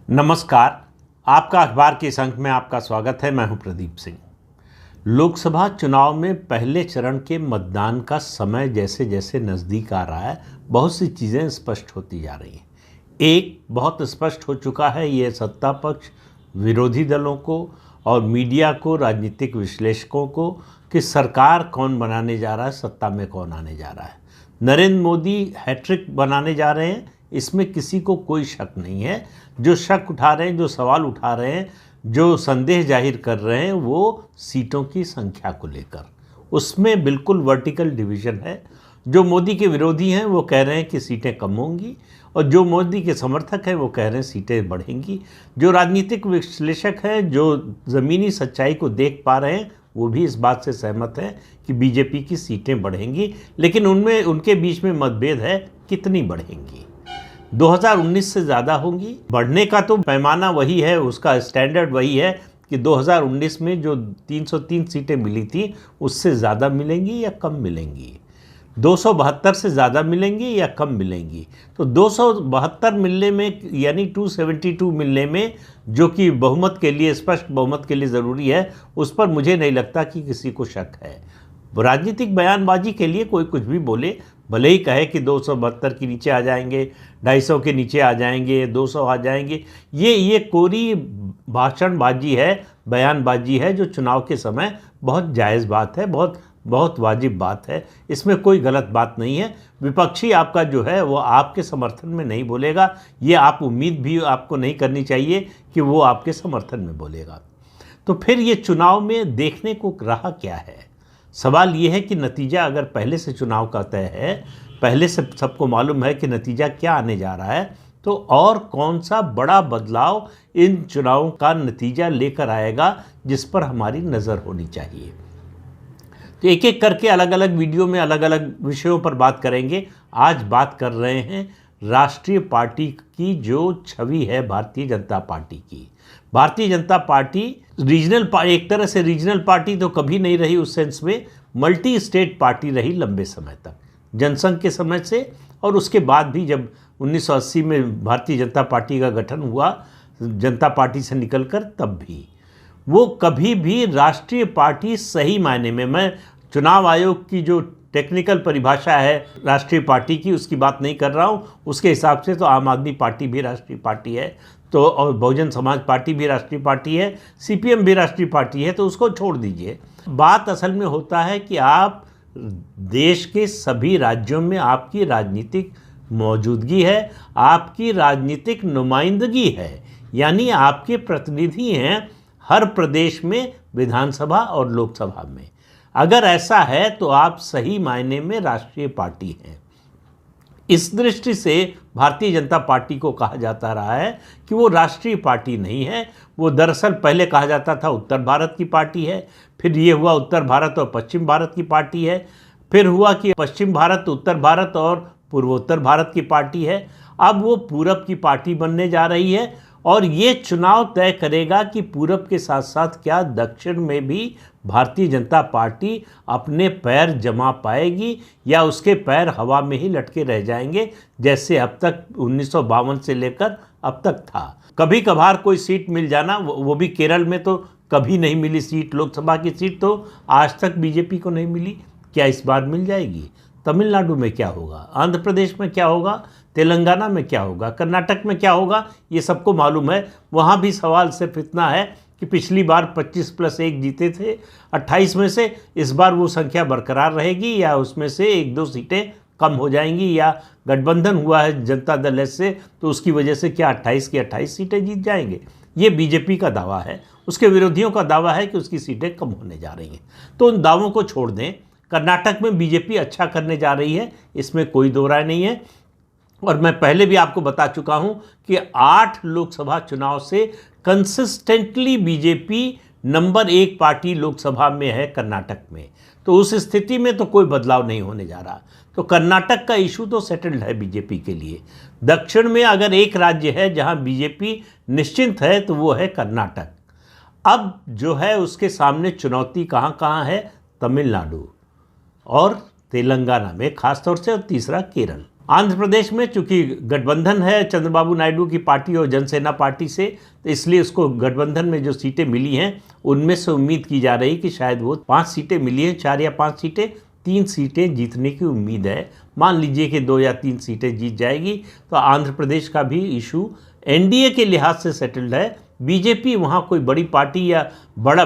नमस्कार। आपका अखबार के इस अंक में आपका स्वागत है। मैं हूं प्रदीप सिंह। लोकसभा चुनाव में पहले चरण के मतदान का समय जैसे जैसे नज़दीक आ रहा है, बहुत सी चीज़ें स्पष्ट होती जा रही हैं। एक बहुत स्पष्ट हो चुका है, ये सत्ता पक्ष, विरोधी दलों को और मीडिया को, राजनीतिक विश्लेषकों को, कि सरकार कौन बनाने जा रहा है, सत्ता में कौन आने जा रहा है। नरेंद्र मोदी हैट्रिक बनाने जा रहे हैं, इसमें किसी को कोई शक नहीं है। जो शक उठा रहे हैं, जो सवाल उठा रहे हैं, जो संदेह जाहिर कर रहे हैं, वो सीटों की संख्या को लेकर, उसमें बिल्कुल वर्टिकल डिवीज़न है। जो मोदी के विरोधी हैं वो कह रहे हैं कि सीटें कम होंगी, और जो मोदी के समर्थक हैं वो कह रहे हैं सीटें बढ़ेंगी। जो राजनीतिक विश्लेषक हैं, जो ज़मीनी सच्चाई को देख पा रहे हैं, वो भी इस बात से सहमत हैं कि बीजेपी की सीटें बढ़ेंगी, लेकिन उनमें उनके बीच में मतभेद है कितनी बढ़ेंगी। 2019 से ज़्यादा होंगी। बढ़ने का तो पैमाना वही है, उसका स्टैंडर्ड वही है कि 2019 में जो 303 सीटें मिली थी उससे ज़्यादा मिलेंगी या कम मिलेंगी। 272 से ज़्यादा मिलेंगी या कम मिलेंगी। तो 272 मिलने में, यानी 272 मिलने में, जो कि बहुमत के लिए, स्पष्ट बहुमत के लिए ज़रूरी है, उस पर मुझे नहीं लगता कि किसी को शक है। राजनीतिक बयानबाजी के लिए कोई कुछ भी बोले, भले ही कहे कि 272 के नीचे आ जाएंगे, 250 के नीचे आ जाएंगे, 200 आ जाएंगे, ये कोरी भाषणबाजी है, बयानबाजी है, जो चुनाव के समय बहुत जायज़ बात है, बहुत वाजिब बात है। इसमें कोई गलत बात नहीं है। विपक्षी आपका जो है वो आपके समर्थन में नहीं बोलेगा, ये आप उम्मीद भी आपको नहीं करनी चाहिए कि वो आपके समर्थन में बोलेगा। तो फिर ये चुनाव में देखने को रहा क्या है? सवाल ये है कि नतीजा अगर पहले से चुनाव का तय है, पहले से सबको मालूम है कि नतीजा क्या आने जा रहा है, तो और कौन सा बड़ा बदलाव इन चुनावों का नतीजा लेकर आएगा जिस पर हमारी नज़र होनी चाहिए। तो एक एक करके अलग अलग वीडियो में अलग अलग विषयों पर बात करेंगे। आज बात कर रहे हैं राष्ट्रीय पार्टी की जो छवि है भारतीय जनता पार्टी की। भारतीय जनता पार्टी रीजनल, एक तरह से रीजनल पार्टी तो कभी नहीं रही, उस सेंस में मल्टी स्टेट पार्टी रही लंबे समय तक, जनसंघ के समय से, और उसके बाद भी जब 1980 में भारतीय जनता पार्टी का गठन हुआ जनता पार्टी से निकलकर, तब भी वो कभी भी राष्ट्रीय पार्टी सही मायने में, मैं चुनाव आयोग की जो टेक्निकल परिभाषा है राष्ट्रीय पार्टी की उसकी बात नहीं कर रहा हूँ, उसके हिसाब से तो आम आदमी पार्टी भी राष्ट्रीय पार्टी है, तो और बहुजन समाज पार्टी भी राष्ट्रीय पार्टी है, सीपीएम भी राष्ट्रीय पार्टी है, तो उसको छोड़ दीजिए। बात असल में होता है कि आप देश के सभी राज्यों में आपकी राजनीतिक मौजूदगी है, आपकी राजनीतिक नुमाइंदगी है, यानी आपके प्रतिनिधि हैं हर प्रदेश में, विधानसभा और लोकसभा में। अगर ऐसा है तो आप सही मायने में राष्ट्रीय पार्टी हैं। इस दृष्टि से भारतीय जनता पार्टी को कहा जाता रहा है कि वो राष्ट्रीय पार्टी नहीं है। वो दरअसल पहले कहा जाता था उत्तर भारत की पार्टी है, फिर ये हुआ उत्तर भारत और पश्चिम भारत की पार्टी है, फिर हुआ कि पश्चिम भारत, उत्तर भारत और पूर्वोत्तर भारत की पार्टी है। अब वो पूरब की पार्टी बनने जा रही है, और ये चुनाव तय करेगा कि पूरब के साथ साथ क्या दक्षिण में भी भारतीय जनता पार्टी अपने पैर जमा पाएगी, या उसके पैर हवा में ही लटके रह जाएंगे, जैसे अब तक 1952 से लेकर अब तक था। कभी कभार कोई सीट मिल जाना, वो भी केरल में तो कभी नहीं मिली सीट, लोकसभा की सीट तो आज तक बीजेपी को नहीं मिली, क्या इस बार मिल जाएगी? तमिलनाडु में क्या होगा, आंध्र प्रदेश में क्या होगा, तेलंगाना में क्या होगा, कर्नाटक में क्या होगा, ये सबको मालूम है। वहाँ भी सवाल सिर्फ इतना है कि पिछली बार 25+1 जीते थे 28 में से, इस बार वो संख्या बरकरार रहेगी या उसमें से 1-2 सीटें कम हो जाएंगी, या गठबंधन हुआ है जनता दल एस से, तो उसकी वजह से क्या 28 की 28 सीटें जीत जाएंगे। ये बीजेपी का दावा है, उसके विरोधियों का दावा है कि उसकी सीटें कम होने जा रही हैं। तो उन दावों को छोड़ दें। कर्नाटक में बीजेपी अच्छा करने जा रही है, इसमें कोई दो राय नहीं है, और मैं पहले भी आपको बता चुका हूं कि 8 लोकसभा चुनाव से consistently BJP number 1 party Lok Sabha में है कर्नाटक में। तो उस स्थिति में तो कोई बदलाव नहीं होने जा रहा। तो कर्नाटक का इशू तो सेटल्ड है बीजेपी के लिए। दक्षिण में अगर एक राज्य है जहां बीजेपी निश्चिंत है तो वो है कर्नाटक। अब जो है उसके सामने चुनौती कहाँ कहाँ है? तमिलनाडु और तेलंगाना में खासतौर से, और तीसरा केरल। आंध्र प्रदेश में चूंकि गठबंधन है चंद्रबाबू नायडू की पार्टी और जनसेना पार्टी से, तो इसलिए उसको गठबंधन में जो सीटें मिली हैं उनमें से उम्मीद की जा रही कि शायद वो 5 सीटें मिली हैं, 4 या 5 सीटें, 3 सीटें जीतने की उम्मीद है। मान लीजिए कि 2 या 3 सीटें जीत जाएगी तो आंध्र प्रदेश का भी इशू एनडीए के लिहाज से सेटल्ड है। बीजेपी वहाँ कोई बड़ी पार्टी या बड़ा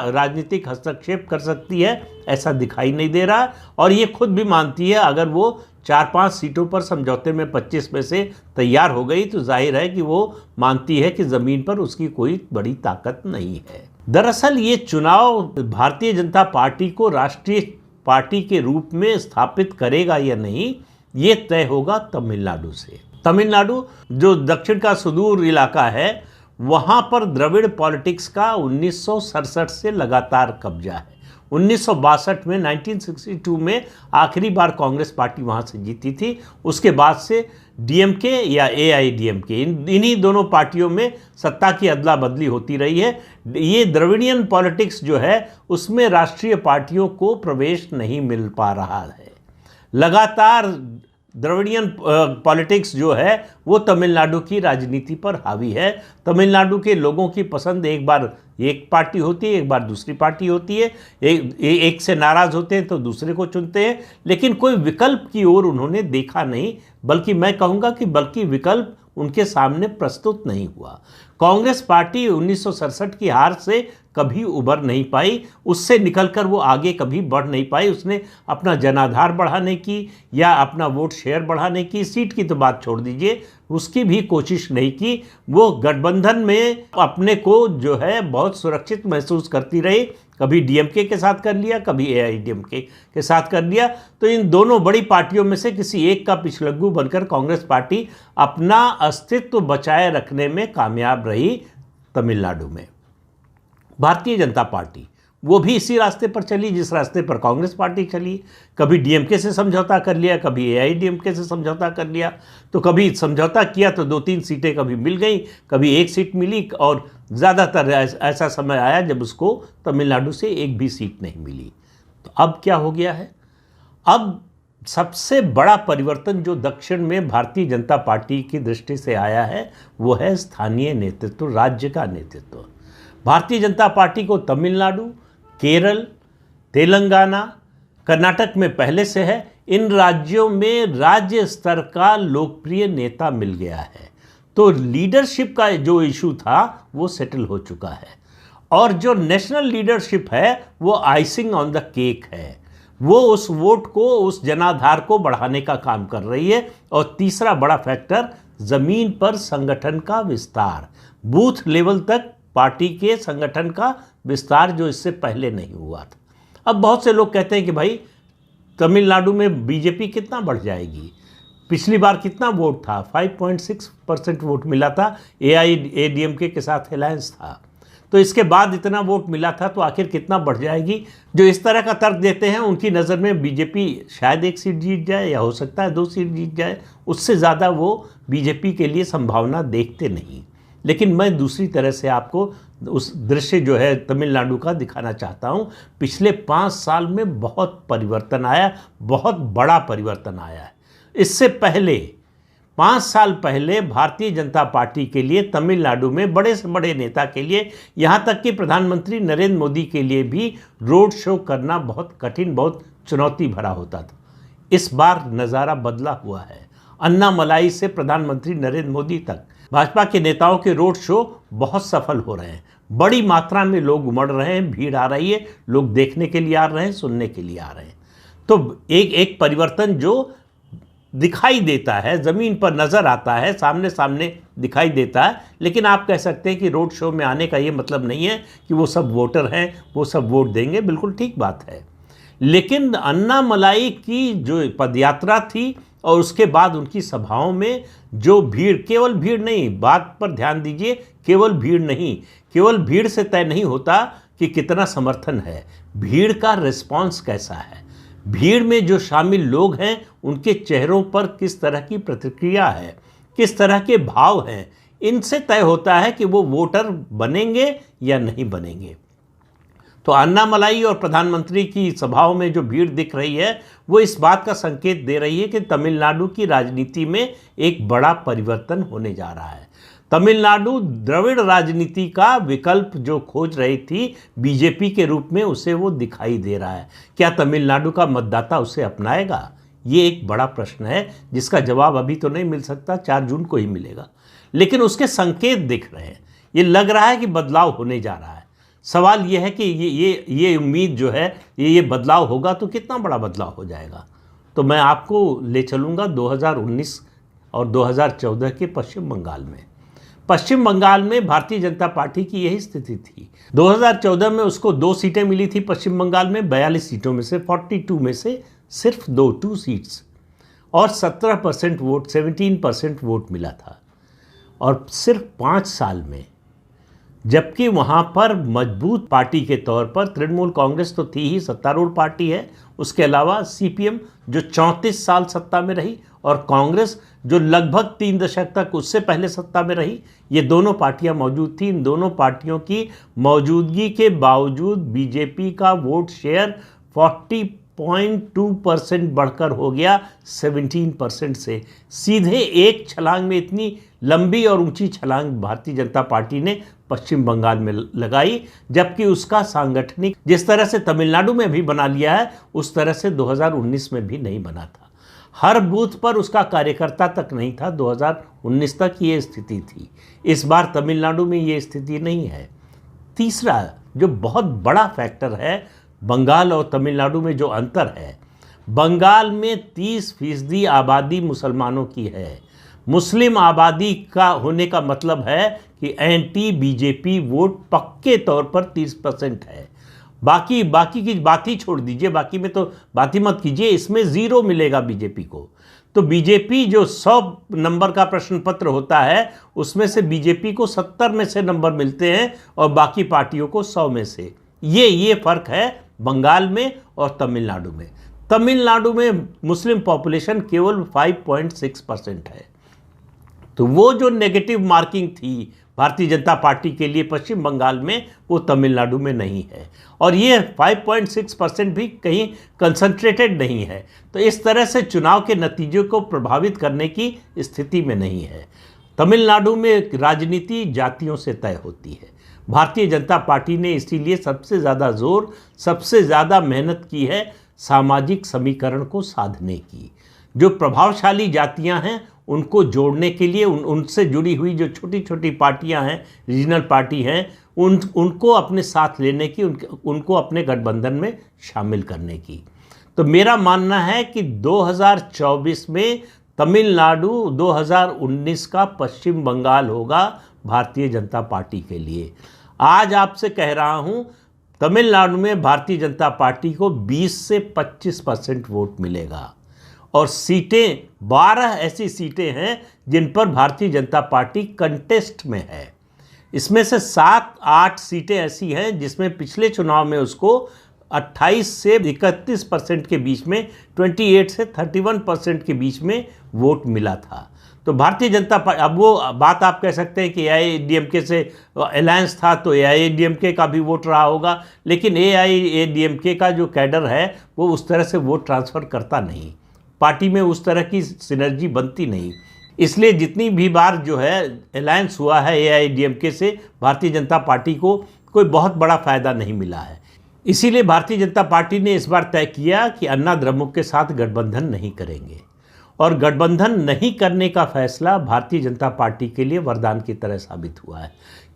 राजनीतिक हस्तक्षेप कर सकती है ऐसा दिखाई नहीं दे रहा, और ये खुद भी मानती है अगर वो 4-5 सीटों पर समझौते में 25 में से तैयार हो गई तो जाहिर है कि वो मानती है कि ज़मीन पर उसकी कोई बड़ी ताकत नहीं है। दरअसल ये चुनाव भारतीय जनता पार्टी को राष्ट्रीय पार्टी के रूप में स्थापित करेगा या नहीं, ये तय होगा तमिलनाडु से। तमिलनाडु जो दक्षिण का सुदूर इलाका है, वहाँ पर द्रविड़ पॉलिटिक्स का 1967 से लगातार कब्जा है। 1962 में 1962 में आखिरी बार कांग्रेस पार्टी वहाँ से जीती थी। उसके बाद से डीएमके या एआईडीएमके, इन्हीं दोनों पार्टियों में सत्ता की अदला बदली होती रही है। ये द्रविडियन पॉलिटिक्स जो है उसमें राष्ट्रीय पार्टियों को प्रवेश नहीं मिल पा रहा है। लगातार द्रविडियन पॉलिटिक्स जो है वो तमिलनाडु की राजनीति पर हावी है। तमिलनाडु के लोगों की पसंद एक बार एक पार्टी होती है, एक बार दूसरी पार्टी होती है, एक से नाराज़ होते हैं तो दूसरे को चुनते हैं, लेकिन कोई विकल्प की ओर उन्होंने देखा नहीं, बल्कि मैं कहूँगा कि विकल्प उनके सामने प्रस्तुत नहीं हुआ। कांग्रेस पार्टी 1967 की हार से कभी उबर नहीं पाई, उससे निकलकर वो आगे कभी बढ़ नहीं पाई। उसने अपना जनाधार बढ़ाने की या अपना वोट शेयर बढ़ाने की, सीट की तो बात छोड़ दीजिए, उसकी भी कोशिश नहीं की। वो गठबंधन में अपने को जो है बहुत सुरक्षित महसूस करती रही, कभी डीएमके के साथ कर लिया, कभी एआईडीएमके के साथ कर लिया। तो इन दोनों बड़ी पार्टियों में से किसी एक का पिछलग्गू बनकर कांग्रेस पार्टी अपना अस्तित्व बचाए रखने में कामयाब रही तमिलनाडु में। भारतीय जनता पार्टी वो भी इसी रास्ते पर चली जिस रास्ते पर कांग्रेस पार्टी चली। कभी डीएमके से समझौता कर लिया, कभी एआईडीएमके से समझौता कर लिया। तो कभी समझौता किया तो 2-3 सीटें कभी मिल गई, कभी 1 सीट मिली, और ज़्यादातर ऐसा समय आया जब उसको तमिलनाडु से 1 भी सीट नहीं मिली। तो अब क्या हो गया है? अब सबसे बड़ा परिवर्तन जो दक्षिण में भारतीय जनता पार्टी की दृष्टि से आया है वो है स्थानीय नेतृत्व, राज्य का नेतृत्व। भारतीय जनता पार्टी को तमिलनाडु, केरल, तेलंगाना, कर्नाटक में पहले से है। इन राज्यों में राज्य स्तर का लोकप्रिय नेता मिल गया है, तो लीडरशिप का जो इशू था वो सेटल हो चुका है। और जो नेशनल लीडरशिप है वो आइसिंग ऑन द केक है, वो उस वोट को, उस जनाधार को बढ़ाने का काम कर रही है। और तीसरा बड़ा फैक्टर ज़मीन पर संगठन का विस्तार, बूथ लेवल तक पार्टी के संगठन का विस्तार, जो इससे पहले नहीं हुआ था। अब बहुत से लोग कहते हैं कि भाई तमिलनाडु में बीजेपी कितना बढ़ जाएगी, पिछली बार कितना वोट था, 5.6% वोट मिला था, एआईएडीएमके के साथ अलायंस था, तो इसके बाद इतना वोट मिला था, तो आखिर कितना बढ़ जाएगी। जो इस तरह का तर्क देते हैं उनकी नज़र में बीजेपी शायद 1 सीट जीत जाए, या हो सकता है 2 सीट जीत जाए, उससे ज़्यादा वो बीजेपी के लिए संभावना देखते नहीं। लेकिन मैं दूसरी तरह से आपको उस दृश्य जो है तमिलनाडु का दिखाना चाहता हूँ। पिछले 5 साल में बहुत परिवर्तन आया, बहुत बड़ा परिवर्तन आया है। इससे पहले 5 साल पहले भारतीय जनता पार्टी के लिए तमिलनाडु में बड़े से बड़े नेता के लिए, यहाँ तक कि प्रधानमंत्री नरेंद्र मोदी के लिए भी रोड शो करना बहुत कठिन, बहुत चुनौती भरा होता था। इस बार नज़ारा बदला हुआ है। अन्नामलाई से प्रधानमंत्री नरेंद्र मोदी तक भाजपा के नेताओं के रोड शो बहुत सफल हो रहे हैं। बड़ी मात्रा में लोग उमड़ रहे हैं, भीड़ आ रही है, लोग देखने के लिए आ रहे हैं, सुनने के लिए आ रहे हैं। तो एक परिवर्तन जो दिखाई देता है, ज़मीन पर नज़र आता है, सामने सामने दिखाई देता है। लेकिन आप कह सकते हैं कि रोड शो में आने का ये मतलब नहीं है कि वो सब वोटर हैं, वो सब वोट देंगे, बिल्कुल ठीक बात है। लेकिन अन्नामलाई की जो पदयात्रा थी और उसके बाद उनकी सभाओं में जो भीड़, केवल भीड़ नहीं, बात पर ध्यान दीजिए, केवल भीड़ नहीं, केवल भीड़ से तय नहीं होता कि कितना समर्थन है, भीड़ का रिस्पांस कैसा है, भीड़ में जो शामिल लोग हैं उनके चेहरों पर किस तरह की प्रतिक्रिया है, किस तरह के भाव हैं, इनसे तय होता है कि वो वोटर बनेंगे या नहीं बनेंगे। तो अन्नामलाई और प्रधानमंत्री की सभाओं में जो भीड़ दिख रही है वो इस बात का संकेत दे रही है कि तमिलनाडु की राजनीति में एक बड़ा परिवर्तन होने जा रहा है। तमिलनाडु द्रविड़ राजनीति का विकल्प जो खोज रही थी बीजेपी के रूप में, उसे वो दिखाई दे रहा है। क्या तमिलनाडु का मतदाता उसे अपनाएगा? ये एक बड़ा प्रश्न है जिसका जवाब अभी तो नहीं मिल सकता, 4 जून को ही मिलेगा, लेकिन उसके संकेत दिख रहे हैं। ये लग रहा है कि बदलाव होने जा रहा है। सवाल ये है कि ये उम्मीद जो है ये बदलाव होगा तो कितना बड़ा बदलाव हो जाएगा। तो मैं आपको ले चलूँगा 2019 और 2014 के पश्चिम बंगाल में। पश्चिम बंगाल में भारतीय जनता पार्टी की यही स्थिति थी। 2014 में उसको 2 सीटें मिली थी पश्चिम बंगाल में, 42 सीटों में से 42 में से सिर्फ 2 सीट्स और 17% वोट, 17% वोट मिला था। और सिर्फ 5 साल में, जबकि वहाँ पर मजबूत पार्टी के तौर पर तृणमूल कांग्रेस तो थी ही, सत्तारूढ़ पार्टी है, उसके अलावा सीपीएम जो 34 साल सत्ता में रही और कांग्रेस जो लगभग 3 दशक तक उससे पहले सत्ता में रही, ये दोनों पार्टियां मौजूद थी। इन दोनों पार्टियों की मौजूदगी के बावजूद बीजेपी का वोट शेयर 40.2% बढ़कर हो गया 17% से। सीधे एक छलांग में इतनी लंबी और ऊंची छलांग भारतीय जनता पार्टी ने पश्चिम बंगाल में लगाई, जबकि उसका सांगठनिक जिस तरह से तमिलनाडु में भी बना लिया है उस तरह से 2019 में भी नहीं बना था। हर बूथ पर उसका कार्यकर्ता तक नहीं था। 2019 तक ये स्थिति थी। इस बार तमिलनाडु में ये स्थिति नहीं है। तीसरा जो बहुत बड़ा फैक्टर है, बंगाल और तमिलनाडु में जो अंतर है, बंगाल में 30% आबादी मुसलमानों की है। मुस्लिम आबादी का होने का मतलब है कि एंटी बीजेपी वोट पक्के तौर पर 30% है। बाकी की बात ही छोड़ दीजिए, बाकी में तो बात ही मत कीजिए, इसमें 0 मिलेगा बीजेपी को। तो बीजेपी जो 100 नंबर का प्रश्न पत्र होता है उसमें से बीजेपी को 70 में से नंबर मिलते हैं और बाकी पार्टियों को 100 में से। ये फर्क है बंगाल में और तमिलनाडु में। तमिलनाडु में मुस्लिम पॉपुलेशन केवल 5.6% है। तो वो जो नेगेटिव मार्किंग थी भारतीय जनता पार्टी के लिए पश्चिम बंगाल में, वो तमिलनाडु में नहीं है। और ये 5.6% भी कहीं कंसंट्रेटेड नहीं है। तो इस तरह से चुनाव के नतीजों को प्रभावित करने की स्थिति में नहीं है। तमिलनाडु में राजनीति जातियों से तय होती है। भारतीय जनता पार्टी ने इसीलिए सबसे ज़्यादा जोर, सबसे ज़्यादा मेहनत की है सामाजिक समीकरण को साधने की। जो प्रभावशाली जातियां हैं उनको जोड़ने के लिए, उनसे जुड़ी हुई जो छोटी छोटी पार्टियां हैं, रीजनल पार्टी हैं, उनको अपने साथ लेने की, उनको अपने गठबंधन में शामिल करने की। तो मेरा मानना है कि 2024 में तमिलनाडु 2019 का पश्चिम बंगाल होगा भारतीय जनता पार्टी के लिए। आज आपसे कह रहा हूं, तमिलनाडु में भारतीय जनता पार्टी को 20 से 25% वोट मिलेगा और सीटें 12 ऐसी सीटें हैं जिन पर भारतीय जनता पार्टी कंटेस्ट में है। इसमें से 7-8 सीटें ऐसी हैं जिसमें पिछले चुनाव में उसको 28 से 31% के बीच में, 28 से 31% के बीच में वोट मिला था। तो भारतीय जनता पार्टी, अब वो बात आप कह सकते हैं कि एआईएडीएमके से अलायंस था तो एआईएडीएमके का भी वोट रहा होगा, लेकिन एआईएडीएमके का जो कैडर है वो उस तरह से वोट ट्रांसफ़र करता नहीं, पार्टी में उस तरह की सिनर्जी बनती नहीं। इसलिए जितनी भी बार जो है अलायंस हुआ है एआईएडीएमके से, भारतीय जनता पार्टी को कोई बहुत बड़ा फ़ायदा नहीं मिला है। इसीलिए भारतीय जनता पार्टी ने इस बार तय किया कि अन्ना द्रमुक के साथ गठबंधन नहीं करेंगे। और गठबंधन नहीं करने का फैसला भारतीय जनता पार्टी के लिए वरदान की तरह साबित हुआ है,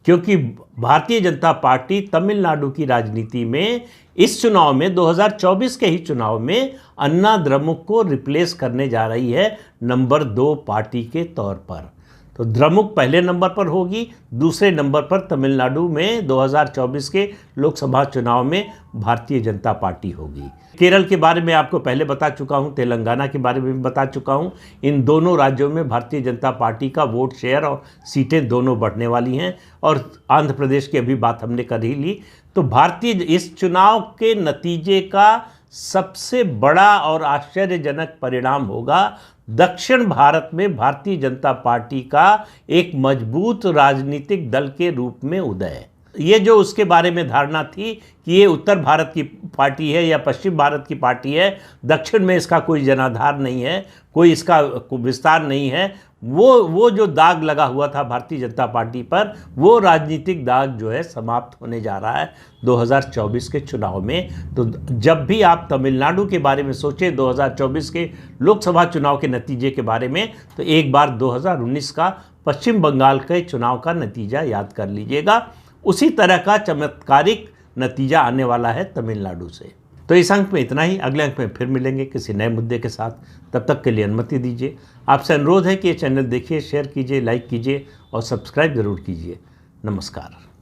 क्योंकि भारतीय जनता पार्टी तमिलनाडु की राजनीति में इस चुनाव में, 2024 के ही चुनाव में, अन्ना द्रमुक को रिप्लेस करने जा रही है नंबर 2 पार्टी के तौर पर। तो द्रमुक पहले नंबर पर होगी, दूसरे नंबर पर तमिलनाडु में 2024 के लोकसभा चुनाव में भारतीय जनता पार्टी होगी। केरल के बारे में आपको पहले बता चुका हूं, तेलंगाना के बारे में भी बता चुका हूं। इन दोनों राज्यों में भारतीय जनता पार्टी का वोट शेयर और सीटें दोनों बढ़ने वाली हैं। और आंध्र प्रदेश की अभी बात हमने कर ही ली। तो भारतीय इस चुनाव के नतीजे का सबसे बड़ा और आश्चर्यजनक परिणाम होगा दक्षिण भारत में भारतीय जनता पार्टी का एक मजबूत राजनीतिक दल के रूप में उदय। ये जो उसके बारे में धारणा थी कि ये उत्तर भारत की पार्टी है या पश्चिम भारत की पार्टी है, दक्षिण में इसका कोई जनाधार नहीं है, कोई इसका विस्तार नहीं है, वो जो दाग लगा हुआ था भारतीय जनता पार्टी पर, वो राजनीतिक दाग जो है समाप्त होने जा रहा है 2024 के चुनाव में। तो जब भी आप तमिलनाडु के बारे में सोचें 2024 के लोकसभा चुनाव के नतीजे के बारे में, तो एक बार 2019 का पश्चिम बंगाल के चुनाव का नतीजा याद कर लीजिएगा। उसी तरह का चमत्कारिक नतीजा आने वाला है तमिलनाडु से। तो इस अंक में इतना ही, अगले अंक में फिर मिलेंगे किसी नए मुद्दे के साथ। तब तक के लिए अनुमति दीजिए। आपसे अनुरोध है कि ये चैनल देखिए, शेयर कीजिए, लाइक कीजिए और सब्सक्राइब जरूर कीजिए। नमस्कार।